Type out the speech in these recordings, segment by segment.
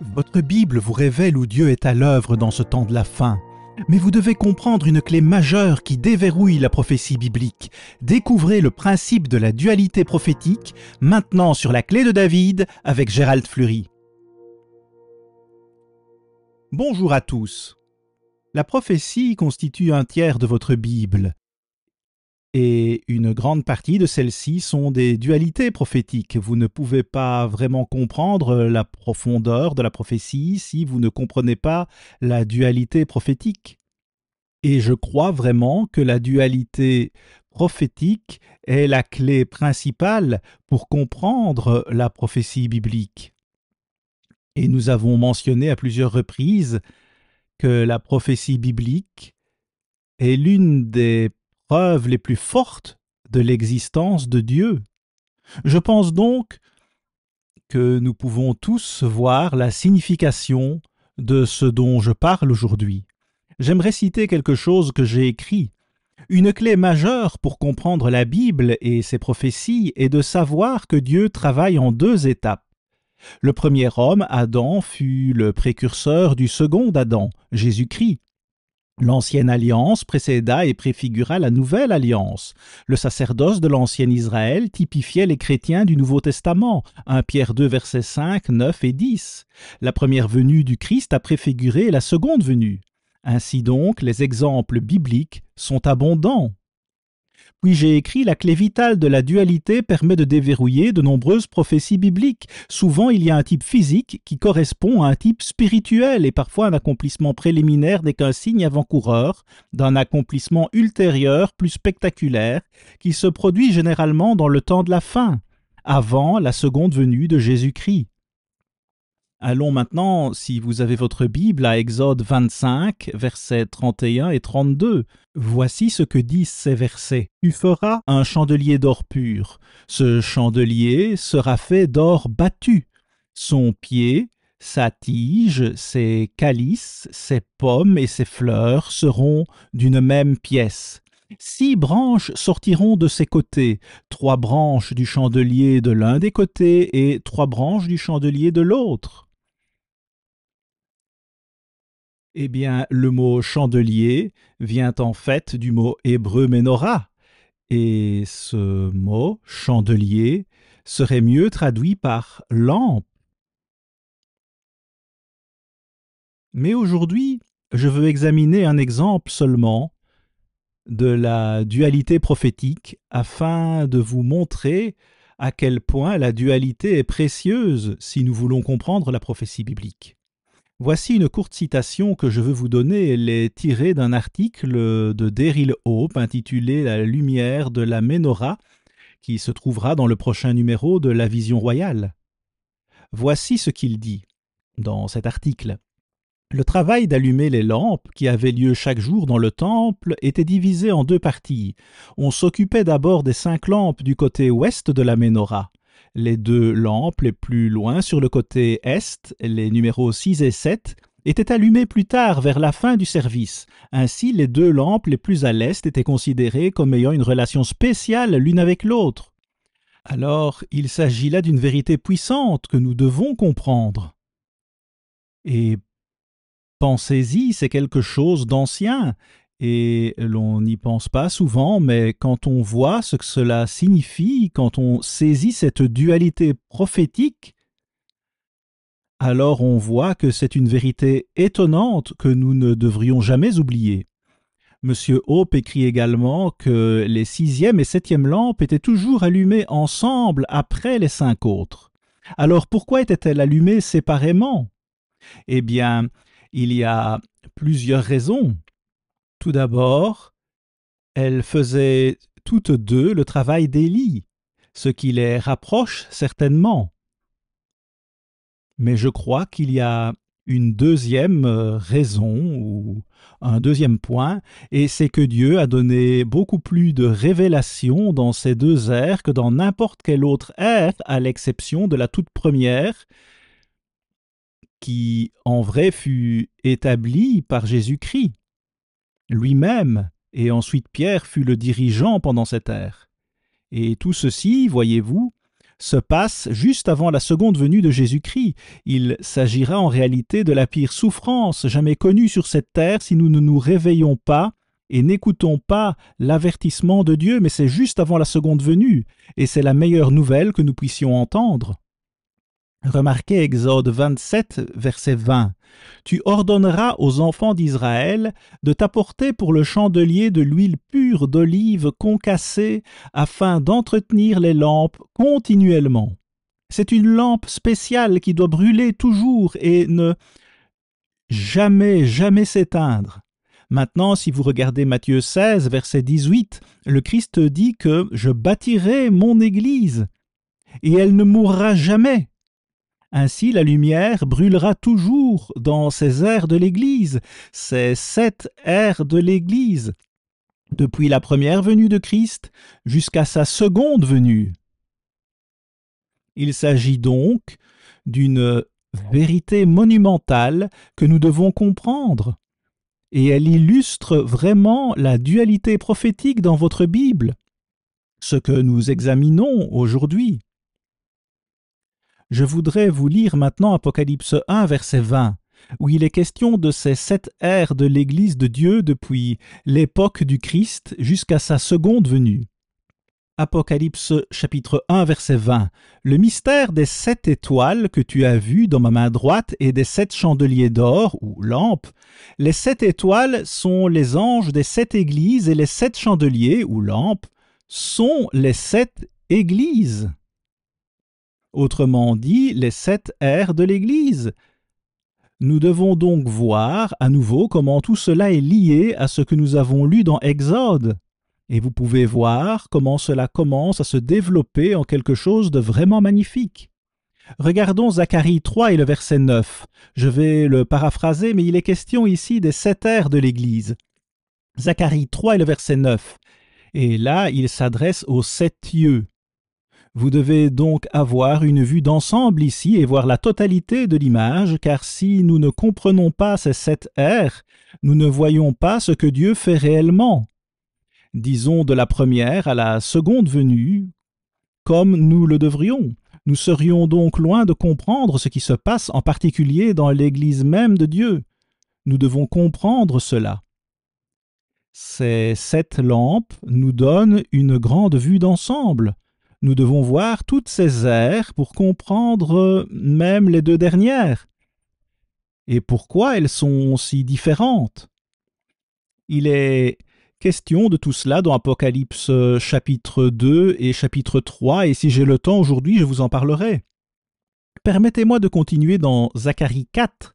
Votre Bible vous révèle où Dieu est à l'œuvre dans ce temps de la fin. Mais vous devez comprendre une clé majeure qui déverrouille la prophétie biblique. Découvrez le principe de la dualité prophétique, maintenant sur la clé de David avec Gérald Fleury. Bonjour à tous. La prophétie constitue un tiers de votre Bible. Et une grande partie de celles-ci sont des dualités prophétiques. Vous ne pouvez pas vraiment comprendre la profondeur de la prophétie si vous ne comprenez pas la dualité prophétique. Et je crois vraiment que la dualité prophétique est la clé principale pour comprendre la prophétie biblique. Et nous avons mentionné à plusieurs reprises que la prophétie biblique est l'une des preuves les plus fortes de l'existence de Dieu. Je pense donc que nous pouvons tous voir la signification de ce dont je parle aujourd'hui. J'aimerais citer quelque chose que j'ai écrit. Une clé majeure pour comprendre la Bible et ses prophéties est de savoir que Dieu travaille en deux étapes. Le premier homme, Adam, fut le précurseur du second Adam, Jésus-Christ. L'ancienne alliance précéda et préfigura la nouvelle alliance. Le sacerdoce de l'ancien Israël typifiait les chrétiens du Nouveau Testament, 1 Pierre 2, versets 5, 9 et 10. La première venue du Christ a préfiguré la seconde venue. Ainsi donc, les exemples bibliques sont abondants. Puis j'ai écrit « La clé vitale de la dualité permet de déverrouiller de nombreuses prophéties bibliques. Souvent, il y a un type physique qui correspond à un type spirituel et parfois un accomplissement préliminaire n'est qu'un signe avant-coureur d'un accomplissement ultérieur plus spectaculaire qui se produit généralement dans le temps de la fin, avant la seconde venue de Jésus-Christ. » Allons maintenant, si vous avez votre Bible, à Exode 25, versets 31 et 32. Voici ce que disent ces versets. « Tu feras un chandelier d'or pur. Ce chandelier sera fait d'or battu. Son pied, sa tige, ses calices, ses pommes et ses fleurs seront d'une même pièce. 6 branches sortiront de ses côtés, 3 branches du chandelier de l'un des côtés et 3 branches du chandelier de l'autre. » Eh bien, le mot chandelier vient en fait du mot hébreu menorah. Et ce mot chandelier serait mieux traduit par lampe. Mais aujourd'hui, je veux examiner un exemple seulement de la dualité prophétique afin de vous montrer à quel point la dualité est précieuse si nous voulons comprendre la prophétie biblique. Voici une courte citation que je veux vous donner. Elle est tirée d'un article de Daryl Hope intitulé « La lumière de la Ménorah » qui se trouvera dans le prochain numéro de La Vision Royale. Voici ce qu'il dit dans cet article. Le travail d'allumer les lampes, qui avait lieu chaque jour dans le temple, était divisé en 2 parties. On s'occupait d'abord des 5 lampes du côté ouest de la Ménorah. Les 2 lampes les plus loin sur le côté est, les numéros 6 et 7, étaient allumées plus tard vers la fin du service. Ainsi, les 2 lampes les plus à l'est étaient considérées comme ayant une relation spéciale l'une avec l'autre. Alors, il s'agit là d'une vérité puissante que nous devons comprendre. Et pensez-y, c'est quelque chose d'ancien. Et l'on n'y pense pas souvent, mais quand on voit ce que cela signifie, quand on saisit cette dualité prophétique, alors on voit que c'est une vérité étonnante que nous ne devrions jamais oublier. Monsieur Hope écrit également que les 6e et 7e lampes étaient toujours allumées ensemble après les 5 autres. Alors pourquoi étaient-elles allumées séparément? Eh bien, il y a plusieurs raisons. Tout d'abord, elles faisaient toutes 2 le travail d'Élie, ce qui les rapproche certainement. Mais je crois qu'il y a une deuxième raison ou un deuxième point, et c'est que Dieu a donné beaucoup plus de révélations dans ces 2 ères que dans n'importe quelle autre ère, à l'exception de la toute première, qui en vrai fut établie par Jésus-Christ lui-même, et ensuite Pierre fut le dirigeant pendant cette ère. Et tout ceci, voyez-vous, se passe juste avant la seconde venue de Jésus-Christ. Il s'agira en réalité de la pire souffrance jamais connue sur cette terre si nous ne nous réveillons pas et n'écoutons pas l'avertissement de Dieu, mais c'est juste avant la seconde venue, et c'est la meilleure nouvelle que nous puissions entendre. Remarquez Exode 27, verset 20. « Tu ordonneras aux enfants d'Israël de t'apporter pour le chandelier de l'huile pure d'olive concassée afin d'entretenir les lampes continuellement. » C'est une lampe spéciale qui doit brûler toujours et ne jamais s'éteindre. Maintenant, si vous regardez Matthieu 16, verset 18, le Christ dit que « Je bâtirai mon Église et elle ne mourra jamais. » Ainsi, la lumière brûlera toujours dans ces aires de l'Église, ces 7 aires de l'Église, depuis la première venue de Christ jusqu'à sa seconde venue. Il s'agit donc d'une vérité monumentale que nous devons comprendre, et elle illustre vraiment la dualité prophétique dans votre Bible, ce que nous examinons aujourd'hui. Je voudrais vous lire maintenant Apocalypse 1, verset 20, où il est question de ces 7 ères de l'Église de Dieu depuis l'époque du Christ jusqu'à sa seconde venue. Apocalypse chapitre 1, verset 20. « Le mystère des 7 étoiles que tu as vues dans ma main droite et des 7 chandeliers d'or, ou lampes. Les 7 étoiles sont les anges des 7 églises et les 7 chandeliers, ou lampes, sont les 7 églises. » Autrement dit, les 7 ères de l'Église. Nous devons donc voir à nouveau comment tout cela est lié à ce que nous avons lu dans Exode. Et vous pouvez voir comment cela commence à se développer en quelque chose de vraiment magnifique. Regardons Zacharie 3 et le verset 9. Je vais le paraphraser, mais il est question ici des 7 ères de l'Église. Zacharie 3 et le verset 9. Et là, il s'adresse aux 7 yeux. Vous devez donc avoir une vue d'ensemble ici et voir la totalité de l'image, car si nous ne comprenons pas ces 7 ères, nous ne voyons pas ce que Dieu fait réellement. Disons de la première à la seconde venue, comme nous le devrions. Nous serions donc loin de comprendre ce qui se passe en particulier dans l'Église même de Dieu. Nous devons comprendre cela. Ces 7 lampes nous donnent une grande vue d'ensemble. Nous devons voir toutes ces ères pour comprendre même les 2 dernières. Et pourquoi elles sont si différentes? Il est question de tout cela dans Apocalypse chapitre 2 et chapitre 3, et si j'ai le temps aujourd'hui, je vous en parlerai. Permettez-moi de continuer dans Zacharie 4.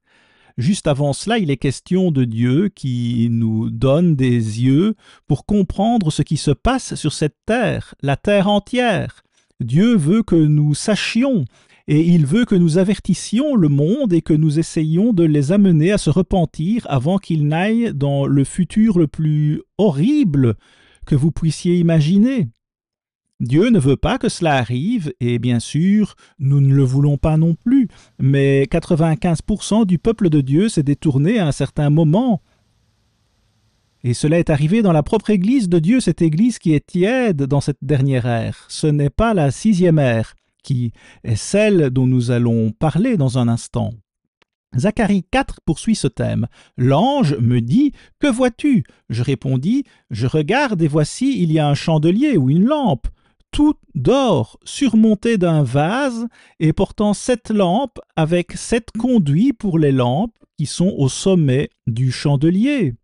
Juste avant cela, il est question de Dieu qui nous donne des yeux pour comprendre ce qui se passe sur cette terre, la terre entière. Dieu veut que nous sachions et il veut que nous avertissions le monde et que nous essayions de les amener à se repentir avant qu'ils n'aillent dans le futur le plus horrible que vous puissiez imaginer. Dieu ne veut pas que cela arrive, et bien sûr, nous ne le voulons pas non plus, mais 95% du peuple de Dieu s'est détourné à un certain moment. Et cela est arrivé dans la propre Église de Dieu, cette Église qui est tiède dans cette dernière ère. Ce n'est pas la 6e ère, qui est celle dont nous allons parler dans un instant. Zacharie 4 poursuit ce thème. « L'ange me dit, que vois-tu » Je répondis, « Je regarde et voici, il y a un chandelier ou une lampe. » Tout d'or, surmonté d'un vase et portant 7 lampes avec 7 conduits pour les lampes qui sont au sommet du chandelier.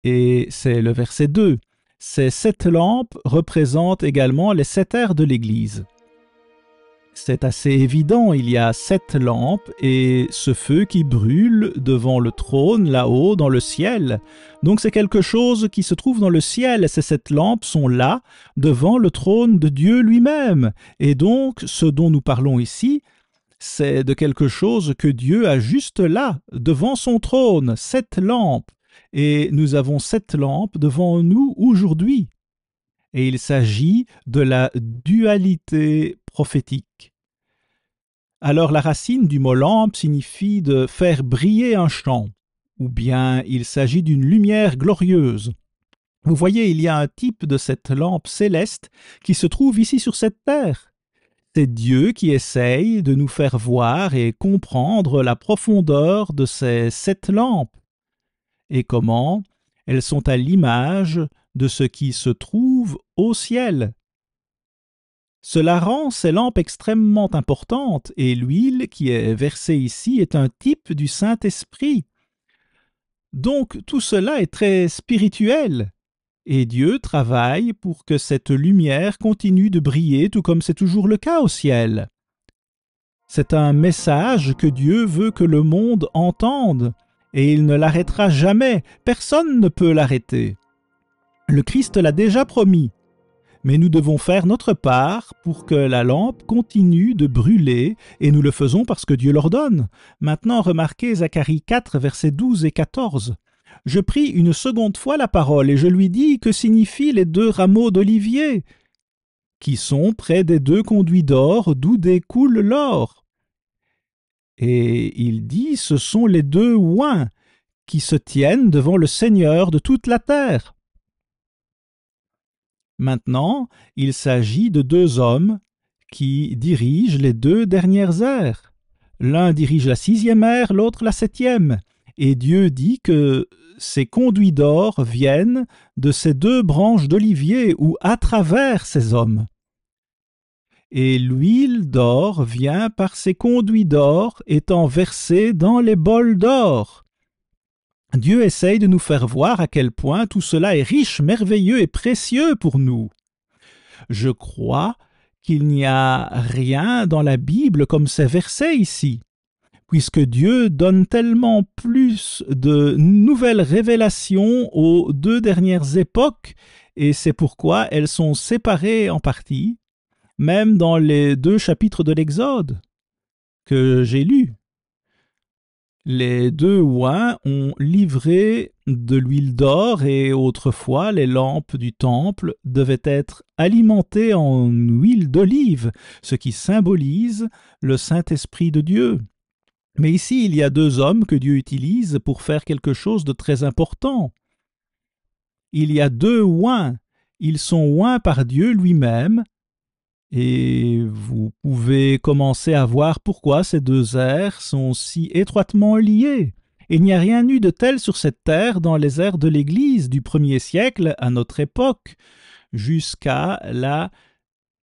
Et c'est le verset 2. Ces 7 lampes représentent également les 7 ères de l'Église. C'est assez évident, il y a 7 lampes et ce feu qui brûle devant le trône là-haut dans le ciel. Donc c'est quelque chose qui se trouve dans le ciel. Ces 7 lampes sont là devant le trône de Dieu lui-même. Et donc ce dont nous parlons ici, c'est de quelque chose que Dieu a juste là, devant son trône, 7 lampes. Et nous avons 7 lampes devant nous aujourd'hui. Et il s'agit de la dualité prophétique. Alors la racine du mot lampe signifie de faire briller un champ, ou bien il s'agit d'une lumière glorieuse. Vous voyez, il y a un type de cette lampe céleste qui se trouve ici sur cette terre, C'est Dieu qui essaye de nous faire voir et comprendre la profondeur de ces 7 lampes et comment elles sont à l'image de ce qui se trouve au ciel. Cela rend ces lampes extrêmement importantes et l'huile qui est versée ici est un type du Saint-Esprit. Donc tout cela est très spirituel. Et Dieu travaille pour que cette lumière continue de briller tout comme c'est toujours le cas au ciel. C'est un message que Dieu veut que le monde entende, et il ne l'arrêtera jamais, personne ne peut l'arrêter. Le Christ l'a déjà promis, mais nous devons faire notre part pour que la lampe continue de brûler, et nous le faisons parce que Dieu l'ordonne. Maintenant remarquez Zacharie 4, versets 12 et 14. Je pris une seconde fois la parole et je lui dis que signifient les 2 rameaux d'olivier, qui sont près des 2 conduits d'or d'où découle l'or. Et il dit ce sont les 2 oins qui se tiennent devant le Seigneur de toute la terre. Maintenant, il s'agit de 2 hommes qui dirigent les 2 dernières ères. L'un dirige la 6e ère, l'autre la 7e. Et Dieu dit que ces conduits d'or viennent de ces 2 branches d'olivier ou à travers ces hommes. Et l'huile d'or vient par ces conduits d'or étant versée dans les bols d'or. Dieu essaye de nous faire voir à quel point tout cela est riche, merveilleux et précieux pour nous. Je crois qu'il n'y a rien dans la Bible comme ces versets ici, puisque Dieu donne tellement plus de nouvelles révélations aux 2 dernières époques, et c'est pourquoi elles sont séparées en parties, même dans les 2 chapitres de l'Exode que j'ai lus. Les 2 oins ont livré de l'huile d'or et autrefois les lampes du temple devaient être alimentées en huile d'olive, ce qui symbolise le Saint-Esprit de Dieu. Mais ici, il y a 2 hommes que Dieu utilise pour faire quelque chose de très important. Il y a 2 oins. Ils sont oints par Dieu lui-même. Et vous pouvez commencer à voir pourquoi ces 2 ères sont si étroitement liées. Il n'y a rien eu de tel sur cette terre dans les ères de l'Église du 1er siècle à notre époque, jusqu'à la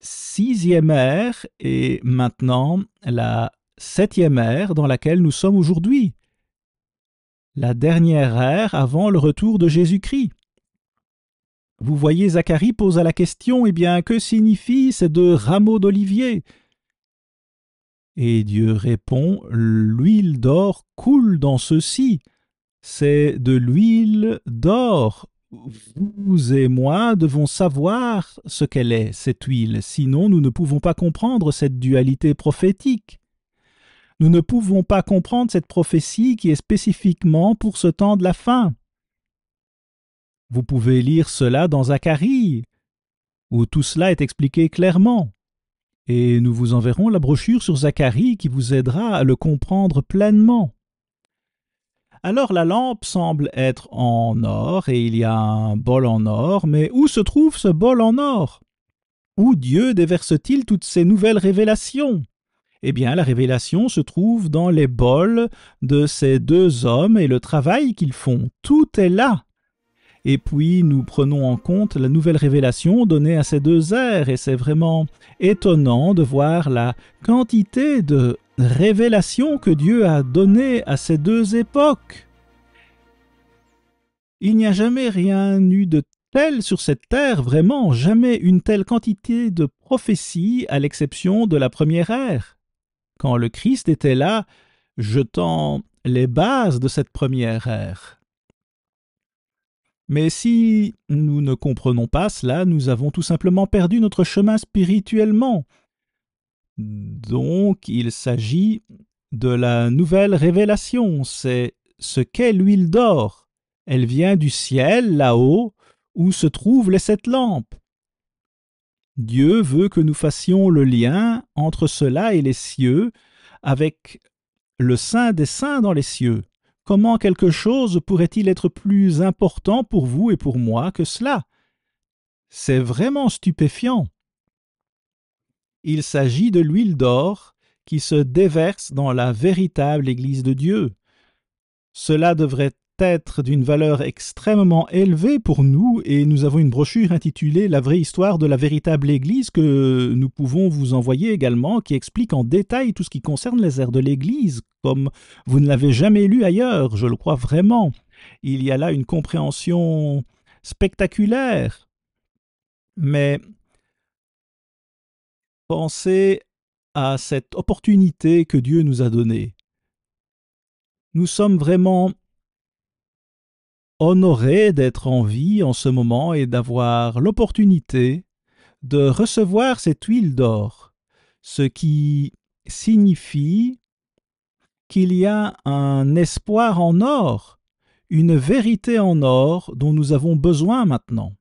6e ère et maintenant la 7e ère dans laquelle nous sommes aujourd'hui, la dernière ère avant le retour de Jésus-Christ. Vous voyez, Zacharie pose la question, eh bien, que signifient ces 2 rameaux d'olivier? Et Dieu répond, l'huile d'or coule dans ceux-ci. C'est de l'huile d'or. Vous et moi devons savoir ce qu'elle est, cette huile, sinon nous ne pouvons pas comprendre cette dualité prophétique. Nous ne pouvons pas comprendre cette prophétie qui est spécifiquement pour ce temps de la fin. Vous pouvez lire cela dans Zacharie, où tout cela est expliqué clairement. Et nous vous enverrons la brochure sur Zacharie qui vous aidera à le comprendre pleinement. Alors la lampe semble être en or et il y a un bol en or, mais où se trouve ce bol en or? Où Dieu déverse-t-il toutes ces nouvelles révélations? Eh bien, la révélation se trouve dans les bols de ces 2 hommes et le travail qu'ils font. Tout est là. Et puis, nous prenons en compte la nouvelle révélation donnée à ces 2 ères, et c'est vraiment étonnant de voir la quantité de révélations que Dieu a données à ces 2 époques. Il n'y a jamais rien eu de tel sur cette terre, vraiment, jamais une telle quantité de prophéties, à l'exception de la première ère, quand le Christ était là, jetant les bases de cette première ère. Mais si nous ne comprenons pas cela, nous avons tout simplement perdu notre chemin spirituellement. Donc, il s'agit de la nouvelle révélation, c'est ce qu'est l'huile d'or. Elle vient du ciel, là-haut, où se trouvent les 7 lampes. Dieu veut que nous fassions le lien entre cela et les cieux, avec le Saint des Saints dans les cieux. Comment quelque chose pourrait-il être plus important pour vous et pour moi que cela? C'est vraiment stupéfiant. Il s'agit de l'huile d'or qui se déverse dans la véritable Église de Dieu. Cela devrait être d'une valeur extrêmement élevée pour nous et nous avons une brochure intitulée « La vraie histoire de la véritable Église » que nous pouvons vous envoyer également, qui explique en détail tout ce qui concerne les ères de l'Église, comme vous ne l'avez jamais lu ailleurs, je le crois vraiment. Il y a là une compréhension spectaculaire. Mais pensez à cette opportunité que Dieu nous a donnée. Nous sommes vraiment honorés d'être en vie en ce moment et d'avoir l'opportunité de recevoir cette huile d'or, ce qui signifie qu'il y a un espoir en or, une vérité en or dont nous avons besoin maintenant.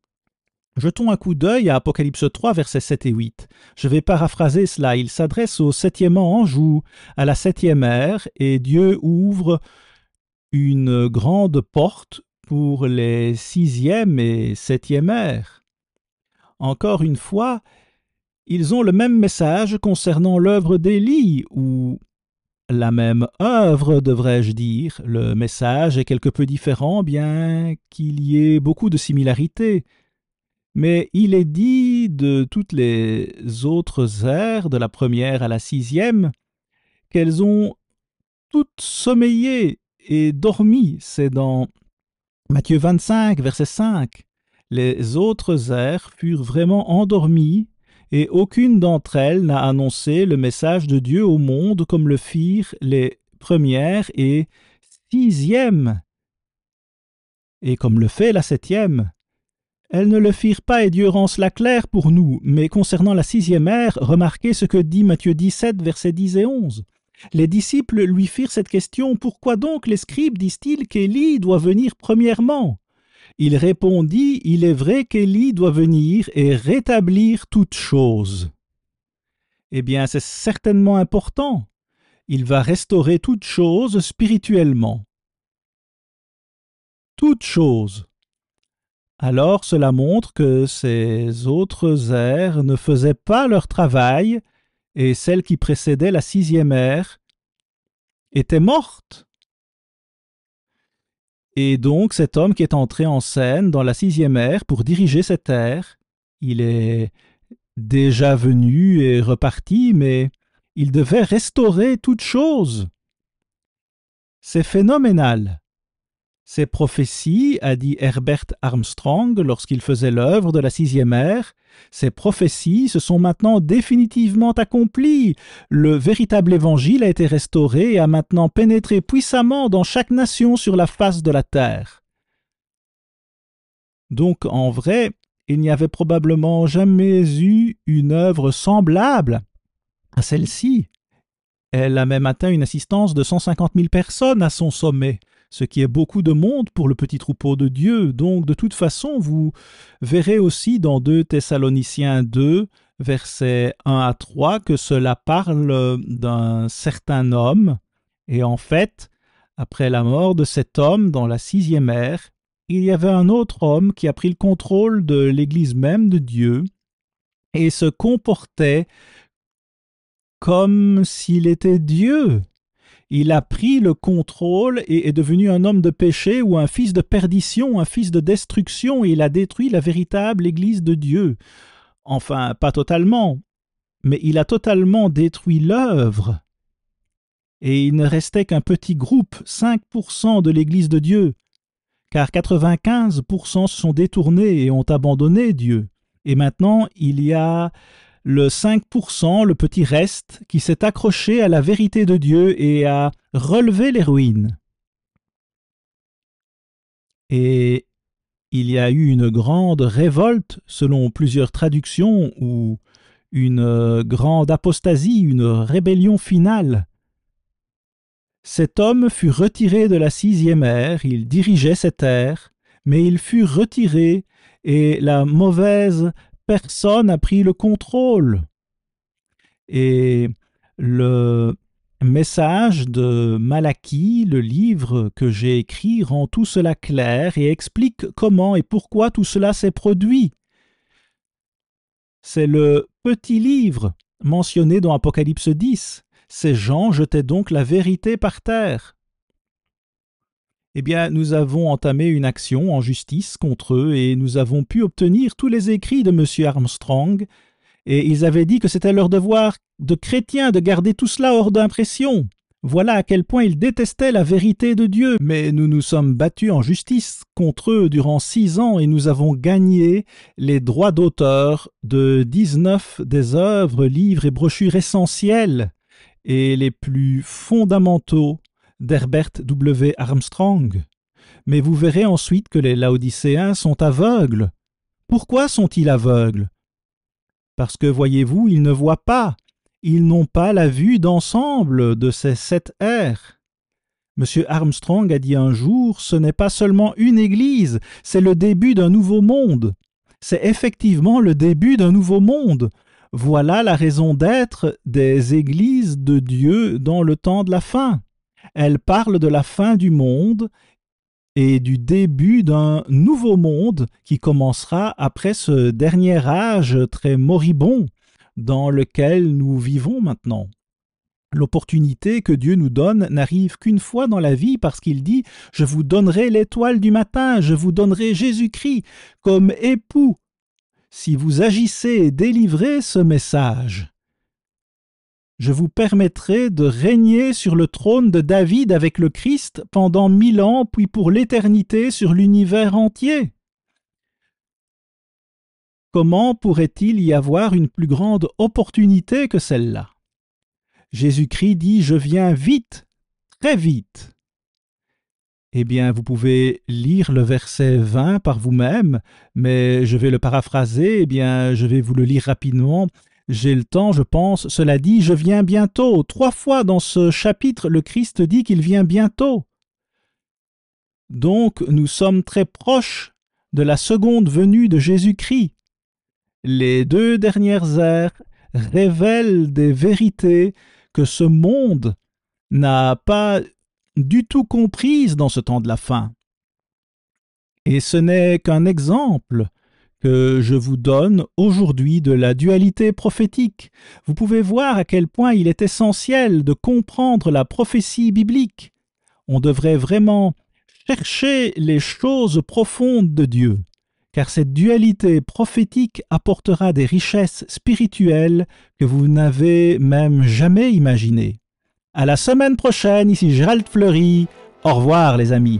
Jetons un coup d'œil à Apocalypse 3, versets 7 et 8. Je vais paraphraser cela. Il s'adresse au septième ange ou à la septième ère, et Dieu ouvre une grande porte pour les sixième et septième ères. Encore une fois, ils ont le même message concernant l'œuvre d'Élie, ou la même œuvre, devrais-je dire. Le message est quelque peu différent, bien qu'il y ait beaucoup de similarités. Mais il est dit de toutes les autres ères, de la première à la sixième, qu'elles ont toutes sommeillé et dormi. C'est dans Matthieu 25, verset 5. Les autres ères furent vraiment endormies, et aucune d'entre elles n'a annoncé le message de Dieu au monde comme le firent les premières et sixièmes, et comme le fait la septième. Elles ne le firent pas et Dieu rend cela clair pour nous, mais concernant la sixième ère, remarquez ce que dit Matthieu 17, versets 10 et 11. Les disciples lui firent cette question: « Pourquoi donc les scribes disent-ils qu'Élie doit venir premièrement ?» Il répondit: « Il est vrai qu'Élie doit venir et rétablir toutes choses. » Eh bien, c'est certainement important. Il va restaurer toutes choses spirituellement. Toutes choses. Alors cela montre que ces autres ères ne faisaient pas leur travail et celle qui précédait la sixième ère était morte. Et donc cet homme qui est entré en scène dans la sixième ère pour diriger cette ère, il est déjà venu et reparti, mais il devait restaurer toute chose. C'est phénoménal. Ces prophéties, a dit Herbert Armstrong lorsqu'il faisait l'œuvre de la sixième ère, ces prophéties se sont maintenant définitivement accomplies. Le véritable évangile a été restauré et a maintenant pénétré puissamment dans chaque nation sur la face de la terre. Donc, en vrai, il n'y avait probablement jamais eu une œuvre semblable à celle-ci. Elle a même atteint une assistance de 150 000 personnes à son sommet, ce qui est beaucoup de monde pour le petit troupeau de Dieu. Donc, de toute façon, vous verrez aussi dans 2 Thessaloniciens 2, versets 1 à 3, que cela parle d'un certain homme. Et en fait, après la mort de cet homme dans la sixième ère, il y avait un autre homme qui a pris le contrôle de l'Église même de Dieu et se comportait comme s'il était Dieu. Il a pris le contrôle et est devenu un homme de péché ou un fils de perdition, un fils de destruction, et il a détruit la véritable Église de Dieu. Enfin, pas totalement, mais il a totalement détruit l'œuvre. Et il ne restait qu'un petit groupe, 5% de l'Église de Dieu, car 95% se sont détournés et ont abandonné Dieu. Et maintenant, il y a le 5%, le petit reste, qui s'est accroché à la vérité de Dieu et a relevé les ruines. Et il y a eu une grande révolte, selon plusieurs traductions, ou une grande apostasie, une rébellion finale. Cet homme fut retiré de la sixième ère, il dirigeait cette ère, mais il fut retiré et la mauvaise personne a pris le contrôle. Et le message de Malachie, le livre que j'ai écrit, rend tout cela clair et explique comment et pourquoi tout cela s'est produit. C'est le petit livre mentionné dans Apocalypse 10. Ces gens jetaient donc la vérité par terre. Eh bien, nous avons entamé une action en justice contre eux et nous avons pu obtenir tous les écrits de M. Armstrong, et ils avaient dit que c'était leur devoir de chrétiens de garder tout cela hors d'impression. Voilà à quel point ils détestaient la vérité de Dieu. Mais nous nous sommes battus en justice contre eux durant 6 ans et nous avons gagné les droits d'auteur de 19 des œuvres, livres et brochures essentielles et les plus fondamentaux d'Herbert W. Armstrong. Mais vous verrez ensuite que les Laodicéens sont aveugles. Pourquoi sont-ils aveugles? Parce que, voyez-vous, ils ne voient pas. Ils n'ont pas la vue d'ensemble de ces 7 ères. M. Armstrong a dit un jour, ce n'est pas seulement une église, c'est le début d'un nouveau monde. C'est effectivement le début d'un nouveau monde. Voilà la raison d'être des églises de Dieu dans le temps de la fin. Elles parlent de la fin du monde et du début d'un nouveau monde qui commencera après ce dernier âge très moribond dans lequel nous vivons maintenant. L'opportunité que Dieu nous donne n'arrive qu'une fois dans la vie parce qu'il dit « Je vous donnerai l'étoile du matin, je vous donnerai Jésus-Christ comme époux, si vous agissez et délivrez ce message. » Je vous permettrai de régner sur le trône de David avec le Christ pendant 1000 ans, puis pour l'éternité sur l'univers entier. Comment pourrait-il y avoir une plus grande opportunité que celle-là? Jésus-Christ dit « Je viens vite, très vite ». Eh bien, vous pouvez lire le verset 20 par vous-même, mais je vais le paraphraser, eh bien, je vais vous le lire rapidement. J'ai le temps, je pense. Cela dit, je viens bientôt. 3 fois dans ce chapitre, le Christ dit qu'il vient bientôt. Donc, nous sommes très proches de la seconde venue de Jésus-Christ. Les 2 dernières ères révèlent des vérités que ce monde n'a pas du tout comprises dans ce temps de la fin. Et ce n'est qu'un exemple que je vous donne aujourd'hui de la dualité prophétique. Vous pouvez voir à quel point il est essentiel de comprendre la prophétie biblique. On devrait vraiment chercher les choses profondes de Dieu, car cette dualité prophétique apportera des richesses spirituelles que vous n'avez même jamais imaginées. À la semaine prochaine, ici Gérald Fleury. Au revoir les amis.